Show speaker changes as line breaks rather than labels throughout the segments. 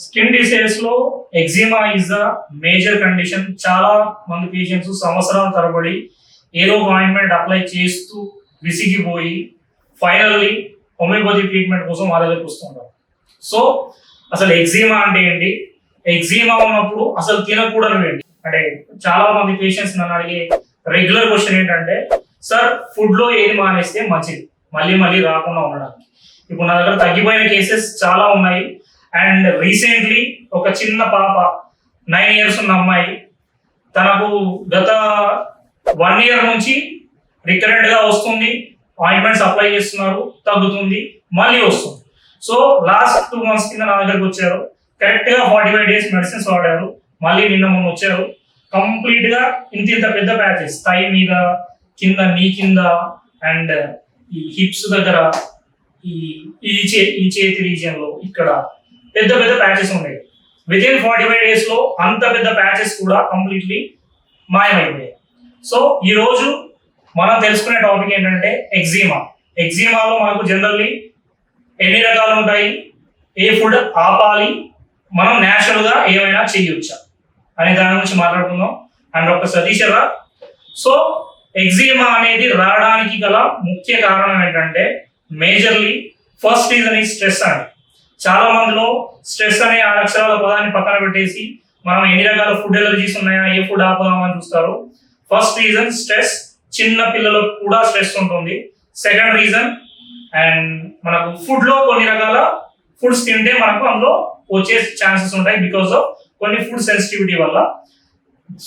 Skin diseases లో eczema is the major condition. చాలా మంది పేషెంట్స్ సంవత్సరాల తరబడి ఏదో ఆయింట్మెంట్ అప్లై చేస్తూ విసిగిపోయి ఫైనల్లీ హోమియోపతి ట్రీట్మెంట్ కోసం మా దగ్గరికి వస్తుంటారు. సో అసలు ఎగ్జిమా అంటే ఏంటి, ఎగ్జిమా ఉన్నప్పుడు అసలు తినకూడదు ఏంటి అంటే చాలా మంది పేషెంట్స్ నన్ను అడిగే రెగ్యులర్ క్వశ్చన్ ఏంటంటే, సార్ ఫుడ్ లో ఏది మానేస్తే మంచిది మళ్ళీ మళ్ళీ రాకుండా ఉండడానికి. ఇప్పుడు నా దగ్గర తగ్గిపోయిన కేసెస్ చాలా ఉన్నాయి. అండ్ రీసెంట్లీ ఒక చిన్న పాప 9 years ఉన్న అమ్మాయి, తనకు గత 1 year నుంచి రికరెంట్ గా వస్తుంది, ఆయింట్మెంట్స్ అప్లై చేస్తున్నారు, తగ్గుతుంది, మళ్ళీ వస్తుంది. సో లాస్ట్ 2 months కింద నా దగ్గరకు వచ్చారు, కరెక్ట్ గా 45 days మెడిసిన్స్ వాడారు, మళ్ళీ నిన్న మొన్న వచ్చారు. కంప్లీట్ గా ఇంత పెద్ద ప్యాచెస్ థై మీద, కింద నీ కింద, అండ్ ఈ హిప్స్ దగ్గర, ఈ చేతి రీజియన్ లో ఇక్కడ పెద్ద పెద్ద ప్యాచెస్ ఉన్నాయి. వితిన్ 45 days లో అంత పెద్ద ప్యాచెస్ కూడా కంప్లీట్లీ మాయమైపోయాయి. సో ఈ రోజు మనం తెలుసుకునే టాపిక్ ఏంటంటే ఎగ్జిమా. ఎగ్జిమాలో మనకు జనరల్లీ ఎన్ని రకాలు ఉంటాయి, ఏ ఫుడ్ ఆపాలి, మనం న్యాచురల్ గా ఏమైనా చేయొచ్చా అనే దాని గురించి మాట్లాడుకుందాం. అండ్ డాక్టర్ సతీష్ రా. సో ఎగ్జిమా అనేది రావడానికి గల ముఖ్య కారణం ఏంటంటే మేజర్లీ ఫస్ట్ రీజన్ ఈ స్ట్రెస్ అని. చాలా మందిలో స్ట్రెస్ అనే 6 అక్షరాల పదాన్ని పక్కన పెట్టేసి మనం ఎన్ని రకాల ఫుడ్ ఎలర్జీస్ ఉన్నాయా, ఏ ఫుడ్ ఆపుదామని చూస్తారు. ఫస్ట్ రీజన్ స్ట్రెస్, చిన్న పిల్లలకు కూడా స్ట్రెస్ ఉంటుంది. సెకండ్ రీజన్, అండ్ మనకు ఫుడ్ లో కొన్ని రకాల ఫుడ్స్ తింటే మనకు అందులో వచ్చే ఛాన్సెస్ ఉంటాయి బికాస్ ఆఫ్ కొన్ని ఫుడ్ సెన్సిటివిటీ వల్ల.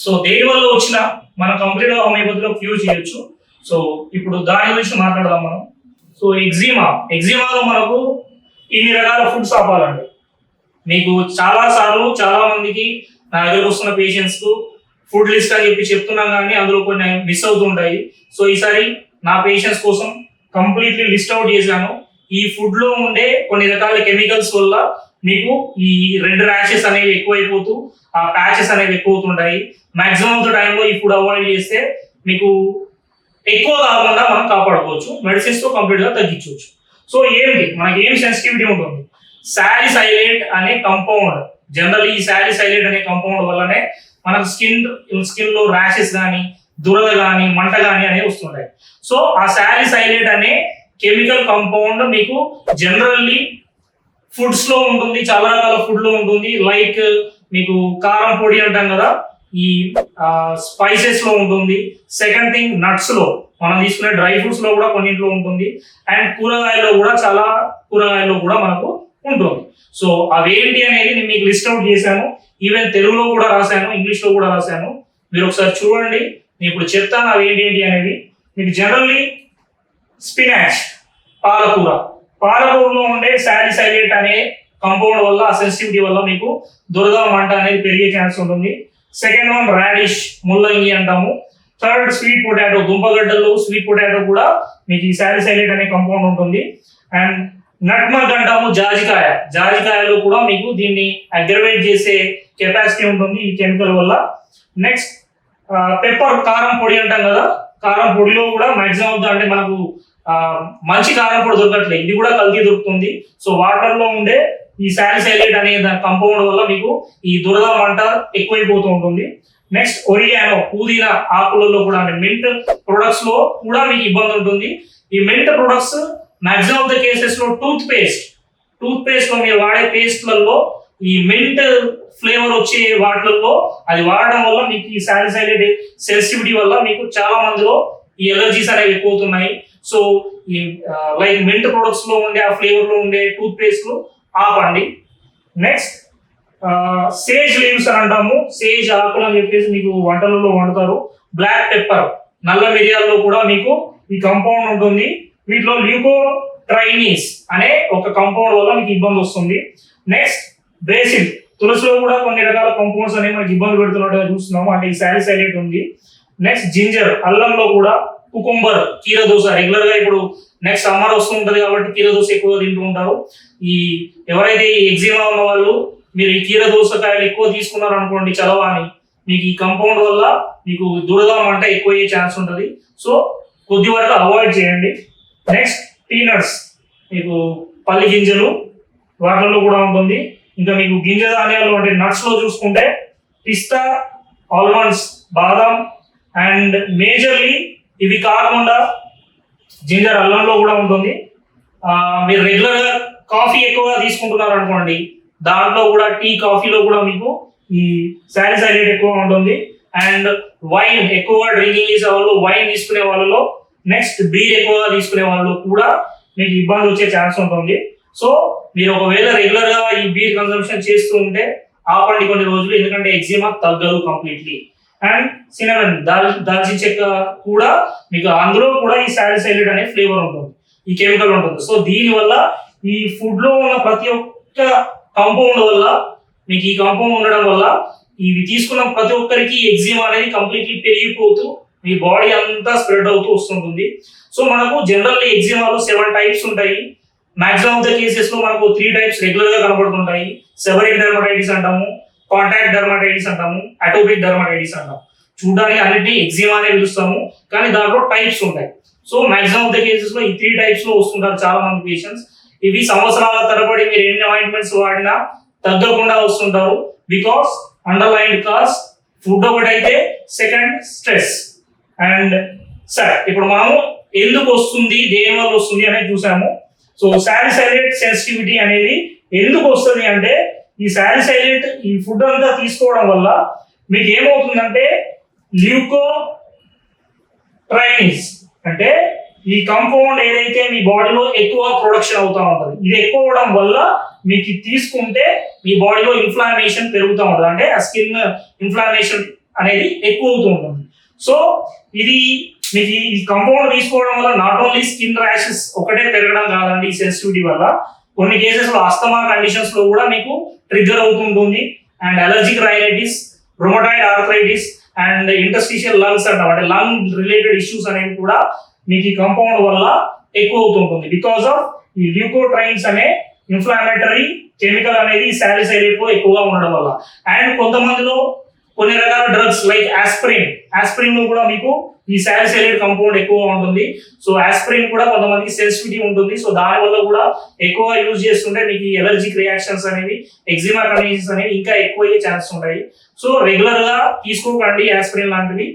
సో దేని వల్ల వచ్చిన మనం కంప్లీట్ గా హోమియోపతిలో క్యూర్ చేయొచ్చు. సో ఇప్పుడు దాని గురించి మాట్లాడదాం మనం. సో ఎగ్జిమాలో మనకు ఇన్ని రకాల ఫుడ్స్ ఆపాలండి. మీకు చాలా సార్లు చాలా మందికి నా దగ్గరకు వస్తున్న పేషెంట్స్ కు ఫుడ్ లిస్ట్ అని చెప్తున్నాం కానీ అందులో కొన్ని మిస్ అవుతుంటాయి. సో ఈసారి నా పేషెంట్స్ కోసం కంప్లీట్లీ లిస్ట్ అవుట్ చేశాను. ఈ ఫుడ్ లో ఉండే కొన్ని రకాల కెమికల్స్ వల్ల మీకు ఈ రెడ్ ర్యాషెస్ అనేవి ఎక్కువైపోతూ ఆ ప్యాచెస్ అనేవి ఎక్కువ అవుతుంటాయి. మాక్సిమం ఆఫ్ ద టైంలో ఈ ఫుడ్ అవాయిడ్ చేస్తే మీకు ఎక్కువ కాకుండా మనం కాపాడుకోవచ్చు, మెడిసిన్స్ తో కంప్లీట్ గా తగ్గించవచ్చు. సో ఏంటి మనకి ఏం సెన్సిటివిటీ ఉంటుంది, సాలిసైలేట్ అనే కంపౌండ్. జనరల్లీ ఈ సాలిసైలేట్ అనే కంపౌండ్ వల్లనే మనకు స్కిన్ లో ర్యాషెస్ కానీ, దురద కానీ, మంట కానీ అనేవి వస్తుంటాయి. సో ఆ సాలిసైలేట్ అనే కెమికల్ కంపౌండ్ మీకు జనరల్లీ ఫుడ్స్ లో ఉంటుంది, చాలా రకాల ఫుడ్ లో ఉంటుంది. లైక్ మీకు కారం పొడి అంటాం కదా, ఈ స్పైసెస్ లో ఉంటుంది. సెకండ్ థింగ్, నట్స్ లో మనం తీసుకునే డ్రై ఫ్రూట్స్ లో కూడా కొన్నింట్లో ఉంటుంది. అండ్ కూరగాయల్లో కూడా చాలా కూరగాయల్లో కూడా మనకు ఉంటుంది. సో అవేంటి అనేది నేను మీకు లిస్ట్ అవుట్ చేశాను. ఈవెన్ తెలుగులో కూడా రాశాను, ఇంగ్లీష్ లో కూడా రాశాను. మీరు ఒకసారి చూడండి, నేను ఇప్పుడు చెప్తాను అవి ఏంటి అనేవి. మీకు జనరల్లీ స్పినాచ్, పాలకూరలో ఉండే సాలిసైలేట్ అనే కంపౌండ్ వల్ల, సెన్సిటివిటీ వల్ల మీకు దురద, మంట అనేది పెరిగే ఛాన్స్ ఉంటుంది. సెకండ్ వన్ రాడిష్, ముల్లంగి అంటాము. థర్డ్ స్వీట్ పొటాటో, దుంపగడ్డలు, స్వీట్ పొటాటో కూడా మీకు ఈ సాలిసైలేట్ అనే కంపౌండ్ ఉంటుంది. అండ్ నట్మగ్ అంటాము, జాజికాయలో కూడా మీకు దీన్ని అగ్రవేట్ చేసే కెపాసిటీ ఉంటుంది ఈ కెమికల్ వల్ల. నెక్స్ట్ పెప్పర్, కారం పొడి అంటాం కదా, కారం పొడిలో కూడా మాక్సిమం అంటే మనకు మంచి కారం పొడి దొరకట్లేదు, ఇది కూడా కల్తీ దొరుకుతుంది. సో వాటర్ లో ఉండే ఈ సాలిసైలేట్ అనే కంపౌండ్ వల్ల మీకు ఈ దురద, మంట ఎక్కువైపోతూ ఉంటుంది. నెక్స్ట్ ఒరిగానో, పుదీనా ఆకులలో కూడా అంటే మింట్ ప్రొడక్ట్స్ లో కూడా మీకు ఇబ్బంది ఉంటుంది. ఈ mint products maximum of the cases లో టూత్ పేస్ట్ లో మీరు వాడే పేస్ట్లలో ఈ మింట్ ఫ్లేవర్ వచ్చే వాటిల్లో అది వాడడం వల్ల మీకు ఈ సాలిసైలేట్ సెన్సిటివిటీ వల్ల మీకు చాలా మందిలో ఈ ఎలర్జీస్ అనేవి ఎక్కువ అవుతున్నాయి. సో ఈ లైక్ మింట్ ప్రొడక్ట్స్ లో ఉండే ఆ ఫ్లేవర్ లో ఉండే టూత్ పేస్ట్ లు ఆపండి. నెక్స్ట్ సేజ్ లీవ్స్ అని అంటాము, సేజ్ ఆకులు అని చెప్పేసి మీకు వంటలలో వండుతారు. బ్లాక్ పెప్పర్, నల్ల మిరియాల్లో కూడా మీకు ఈ కంపౌండ్ ఉంటుంది. వీటిలో ల్యూకోట్రైనీస్ అనే ఒక కంపౌండ్ వల్ల మీకు ఇబ్బంది వస్తుంది. నెక్స్ట్ బేసిల్, తులసిలో కూడా కొన్ని రకాల కంపౌండ్స్ అనేవి మనకి ఇబ్బంది పెడుతున్నట్టుగా చూస్తున్నాము, అంటే ఈ సాలిసైలేట్ ఉంది. నెక్స్ట్ జింజర్, అల్లంలో కూడా. కుకుంబర్, కీరదోస, రెగ్యులర్ గా ఇప్పుడు నెక్స్ట్ సమ్మర్ వస్తుంటది కాబట్టి కీరదోస ఎక్కువ తింటూ ఉంటారు. ఈ ఎవరైతే ఈ ఎగ్జిమా ఉన్న వాళ్ళు మీరు ఈ కీరదోసకాయలు ఎక్కువ తీసుకున్నారు అనుకోండి చలవ అని, మీకు ఈ కంపౌండ్ వల్ల మీకు దురద, మంట ఎక్కువ అయ్యే ఛాన్స్ ఉంటుంది. సో కొద్ది వరకు అవాయిడ్ చేయండి. నెక్స్ట్ పీనట్స్, మీకు పల్లి గింజలు వాటిలో కూడా ఉంటుంది. ఇంకా మీకు గింజ ధాన్యాలు అంటే నట్స్ లో చూసుకుంటే పిస్తా, ఆల్మండ్స్, బాదం అండ్ మేజర్లీ ఇవి కాకుండా జింజర్ అల్లంలో కూడా ఉంటుంది. మీరు రెగ్యులర్ గా కాఫీ ఎక్కువగా తీసుకుంటున్నారు అనుకోండి, దాంట్లో కూడా టీ కాఫీలో కూడా మీకు ఈ సాలిసైలేట్ ఎక్కువ ఉంటుంది. అండ్ వైన్ ఎక్కువగా డ్రింకింగ్ చేసే వాళ్ళు, వైన్ తీసుకునే వాళ్ళలో, నెక్స్ట్ బీర్ ఎక్కువగా తీసుకునే వాళ్ళు కూడా మీకు ఇబ్బంది వచ్చే ఛాన్స్ ఉంటుంది. సో మీరు ఒకవేళ రెగ్యులర్ గా ఈ బీర్ కన్సంప్షన్ చేస్తూ ఉంటే ఆపండి కొన్ని రోజులు, ఎందుకంటే ఎగ్జిమా తగ్గదు కంప్లీట్లీ. అండ్ సినమన్, దాల్చిన చెక్క కూడా మీకు అందులో కూడా ఈ సాలిసైలేట్ అనే ఫ్లేవర్ ఉంటుంది, ఈ కెమికల్ ఉంటుంది. సో దీని వల్ల ఈ ఫుడ్ లో ఉన్న ప్రతి ఒక్క కాంపౌండ్ వల్ల, మీకు ఈ కాంపౌండ్ ఉండడం వల్ల ఇవి తీసుకున్న ప్రతి ఒక్కరికి ఎగ్జిమా అనేది కంప్లీట్లీ పెరిగిపోతూ మీ బాడీ అంతా స్ప్రెడ్ అవుతూ వస్తుంటుంది. సో మనకు జనరల్ ఎగ్జిమాలో 7 టైప్స్ ఉంటాయి. మాక్సిమం ఆఫ్ ద కేసెస్ లో మనకు 3 టైప్స్ రెగ్యులర్ గా కనబడుతుంటాయి. సెబరిక్ డెర్మటైటిస్ అంటాము, కాంటాక్ట్ డెర్మటైటిస్ అంటాము, అటోపిక్ డెర్మటైటిస్ అంటాము. చూడడానికి అన్నిటినీ ఎగ్జిమా అనే పిలుస్తాము, కానీ దాంట్లో టైప్స్ ఉంటాయి. So maximum of the cases లో ఈ 3 టైప్స్ లో వస్తుంటారు చాలా మంది పేషెంట్స్. ఇవి సంవత్సరాల తరబడి మీరు ఎన్ని ఆయింట్మెంట్స్ వాడినా తగ్గకుండా వస్తుంటారు. బికాస్ అండర్లైన్ కాజ్ ఫుడ్ ఒకటైతే, సెకండ్ స్ట్రెస్. అండ్ సరే, ఇప్పుడు మనము ఎందుకు వస్తుంది, దేని వల్ల వస్తుంది అనేది చూసాము. సో సాలిసైలేట్ సెన్సిటివిటీ అనేది ఎందుకు వస్తుంది అంటే, ఈ సాలిసైలేట్ ఈ ఫుడ్ అంతా తీసుకోవడం వల్ల మీకు ఏమవుతుందంటే ల్యూకోట్రైన్స్ అంటే ఈ కాంపౌండ్ ఏదైతే మీ బాడీలో ఎక్కువ ప్రొడక్షన్ అవుతా ఉంటుంది, ఇది ఎక్కువ అవడం వల్ల మీకు తీసుకుంటే మీ బాడీలో ఇన్ఫ్లామేషన్ పెరుగుతూ ఉంటుంది, అంటే ఆ స్కిన్ ఇన్ఫ్లామేషన్ అనేది ఎక్కువ అవుతూ ఉంటుంది. సో ఇది మీకు ఈ కాంపౌండ్ తీసుకోవడం వల్ల నాట్ ఓన్లీ స్కిన్ ర్యాషెస్ ఒకటే పెరగడం కాదండి, ఈ సెన్సిటివిటీ వల్ల కొన్ని కేసెస్ లో అస్తమా కండిషన్స్ లో కూడా మీకు ట్రిగ్గర్ అవుతుంటుంది. And allergic rhinitis, rheumatoid arthritis and interstitial lungs అంటాం, అంటే లంగ్ రిలేటెడ్ ఇష్యూస్ అనేవి కూడా మీకు ఈ కాంపౌండ్ వల్ల ఎక్కువ అవుతుంటుంది. బికాస్ ఆఫ్ ఈ ల్యూకోట్రైన్స్ అనే ఇన్ఫ్లామేటరీ కెమికల్ అనేది సాలిసైలేట్ లో ఎక్కువగా ఉండడం వల్ల. అండ్ కొంతమందిలో కొన్ని రకాల డ్రగ్స్ లైక్ ఆస్పిరిన్ లో కూడా మీకు ఈ సాలిసైలేట్ కాంపౌండ్ ఎక్కువ ఉంటుంది. సో ఆస్పిరిన్ కూడా కొంతమందికి సెన్సిటివిటీ ఉంటుంది. సో దాని వల్ల కూడా ఎక్కువ యూజ్ చేస్తుంటే మీకు ఈ ఎలర్జిక్ రియాక్షన్స్ అనేవి, ఎగ్జిమా కండిషన్స్ అనేవి ఇంకా ఎక్కువ అయ్యే ఛాన్సెస్ ఉంటాయి. సో రెగ్యులర్ గా తీసుకోకండి ఆస్పిరిన్ లాంటివి.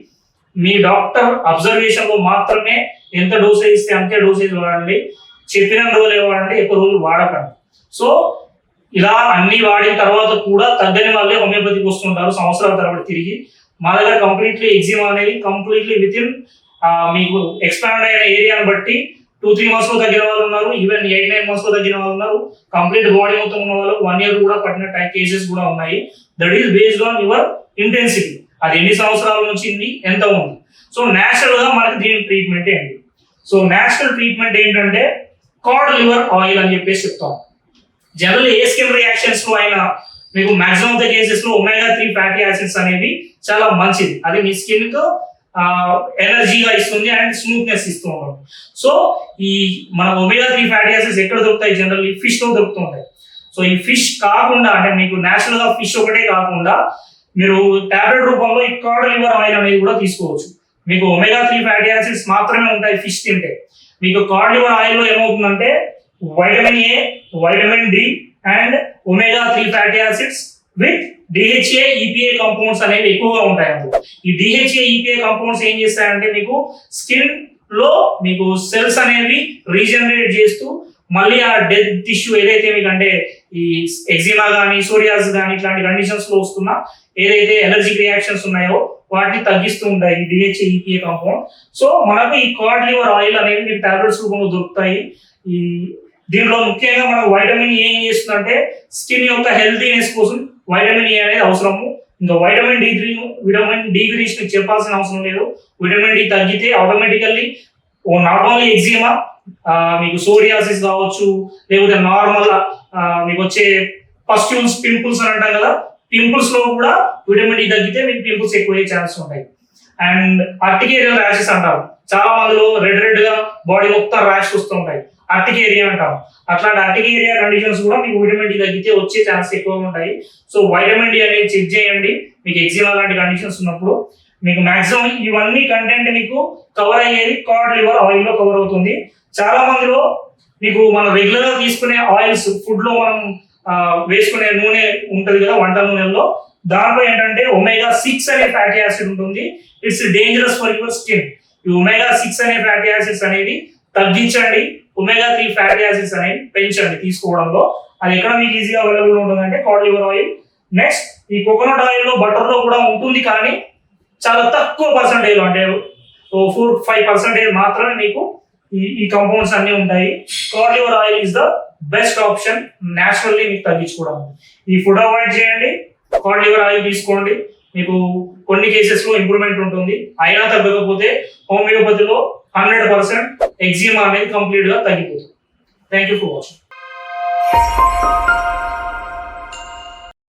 మీ డాక్టర్ అబ్జర్వేషన్ లో మాత్రమే ఎంత డోసేజ్ ఇస్తే అంతే డోసేజ్ వాడండి, చెప్పిన రోజులు వాడండి, ఎక్కువ రోజులు వాడకండి. సో ఇలా అన్ని వాడిన తర్వాత కూడా తగ్గని వాళ్ళే హోమియోపతికి వస్తుంటారు సంవత్సరాల తరబడి తిరిగి. మా దగ్గర కంప్లీట్లీ ఎగ్జిమా అనేది కంప్లీట్లీ విత్ ఇన్ మీకు ఎక్స్పాండ్ అయిన ఏరియాని బట్టి 2-3 months లో తగ్గిన వాళ్ళు ఉన్నారు, ఈవెన్ 8-9 months లో తగ్గిన వాళ్ళు ఉన్నారు, కంప్లీట్ బాడీ మొత్తం ఉన్న వాళ్ళు 1 year కూడా పట్టిన కేసెస్ కూడా ఉన్నాయి. That is based on your intensity, అది ఎన్ని సంవత్సరాల నుంచి ఎంత ఉంది. సో నేచురల్ గా మనకి దీని ట్రీట్మెంట్ ఏంటి? సో నేచురల్ ట్రీట్మెంట్ ఏంటంటే కాడ్ లివర్ ఆయిల్ అని చెప్పేసి చెప్తాం. జనరల్ ఏ స్కిన్ రియాక్షన్స్ లో అయినా మీకు మాక్సిమం ఆఫ్ ద కేసెస్ లో omega-3 ఫ్యాటీ యాసిడ్స్ అనేవి చాలా మంచిది, అది మీ స్కిన్ కు ఎనర్జీగా ఇస్తుంది అండ్ స్మూత్నెస్ ఇస్తూ ఉంటుంది. సో ఈ మన omega-3 ఫ్యాటీ యాసిడ్స్ ఎక్కడ దొరుకుతాయి? జనరల్లీ ఫిష్ లో దొరుకుతుంటాయి. సో ఈ ఫిష్ కాకుండా, అంటే మీకు నేచురల్ గా ఫిష్ ఒకటే కాకుండా మీరు టాబ్లెట్ రూపంలో ఈ కాడ్ లివర్ ఆయిల్ అనేది కూడా తీసుకోవచ్చు. మీకు omega-3 ఫ్యాటీ యాసిడ్స్ మాత్రమే ఉంటాయి ఫిష్ తింటే. మీకు కాడ్ లివర్ ఆయిల్ లో ఏమవుతుందంటే vitamin A, vitamin D and omega-3 fatty acids with DHA, EPA compounds అనేవి ఎక్కువగా ఉంటాయి. అందులో ఈ DHA, EPA కాంపౌండ్స్ ఏం చేస్తాయంటే మీకు స్కిన్ లో మీకు సెల్స్ అనేవి రీజనరేట్ చేస్తూ మళ్ళీ ఆ డెడ్ టిష్యూ ఏదైతే మీకు అంటే ఈ ఎగ్జిమా కానీ, సోరియాసిస్ కానీ ఇట్లాంటి కండిషన్స్ లో వస్తున్న ఏదైతే ఎలర్జిక్ రియాక్షన్స్ ఉన్నాయో వాటిని తగ్గిస్తూ ఉంటాయి ఈ DHA, EPA కాంపౌండ్. సో మనకు ఈ కాడ్ లివర్ ఆయిల్ అనేవి మీకు టాబ్లెట్స్ రూపంలో దొరుకుతాయి. ఈ దీంట్లో ముఖ్యంగా మనం వైటమిన్ ఏ ఏం చేస్తుందంటే స్కిన్ యొక్క హెల్తీనెస్ కోసం వైటమిన్ ఏ అనేది అవసరము. ఇంకా విటమిన్ డి గురించి మీకు చెప్పాల్సిన అవసరం లేదు. విటమిన్ డి తగ్గితే ఆటోమేటికల్లీ నాట్ ఓన్లీ ఎగ్జిమా, మీకు సోరియాసిస్ కావచ్చు, లేకపోతే నార్మల్ మీకు వచ్చే పస్ట్యూల్స్, పింపుల్స్ అని అంటాం కదా, పింపుల్స్ లో కూడా విటమిన్ డి తగ్గితే మీకు పింపుల్స్ ఎక్కువ అయ్యే ఛాన్సెస్ ఉంటాయి. అండ్ అర్టికేరియల్ ర్యాషెస్ అంటారు, చాలా మందిలో రెడ్ గా బాడీ మొత్తం ర్యాష్ వస్తూ ఉంటాయి, అర్టికేరియా అంటాం. అట్లాంటి అర్టికేరియా కండిషన్స్ కూడా మీకు విటమిన్ డి తగ్గితే వచ్చే ఛాన్స్ ఎక్కువగా ఉంటాయి. సో వైటమిన్ డి అనేది చెక్ చేయండి మీకు ఎగ్జిమా లాంటి కండిషన్స్ ఉన్నప్పుడు. మీకు మాక్సిమం ఇవన్నీ కంటెంట్ మీకు కవర్ అయ్యేది కాడ్ లివర్ ఆయిల్ లో కవర్ అవుతుంది. చాలా మందిలో మీకు మనం రెగ్యులర్ గా తీసుకునే ఆయిల్స్, ఫుడ్ లో మనం వేసుకునే నూనె ఉంటుంది కదా వంట నూనెల్లో, దాంట్లో ఏంటంటే omega-6 అనే ఫ్యాటీ యాసిడ్ ఉంటుంది. It's dangerous for your skin. ఈ omega-6 అనే ఫ్యాటీ యాసిడ్స్ అనేది తగ్గించండి, omega-3 ఫ్యాటీ యాసిడ్స్ అనేవి పెంచండి తీసుకోవడంలో. అది ఎక్కడ మీకు ఈజీగా అవైలబుల్ ఉంటుందంటే కాడ్ లివర్ ఆయిల్. నెక్స్ట్ ఈ కోకోనట్ ఆయిల్ లో బటర్ లో కూడా ఉంటుంది, కానీ చాలా తక్కువ పర్సంటేజ్, అంటే 4-5% మాత్రమే మీకు ఈ కంపౌండ్స్ అన్ని ఉంటాయి. Codd liver oil is the best option naturally మీకు తగ్గించుకోవడం. ఈ ఫుడ్ అవాయిడ్ చేయండి, కాడ్ లివర్ ఆయిల్ తీసుకోండి, మీకు కొన్ని కేసెస్ లో ఇంప్రూవ్మెంట్ ఉంటుంది. అయినా తగ్గకపోతే హోమియోపతిలో 100% ఎగ్జిమా అనేది కంప్లీట్ గా తగ్గిపోతుంది. Thank you for watching.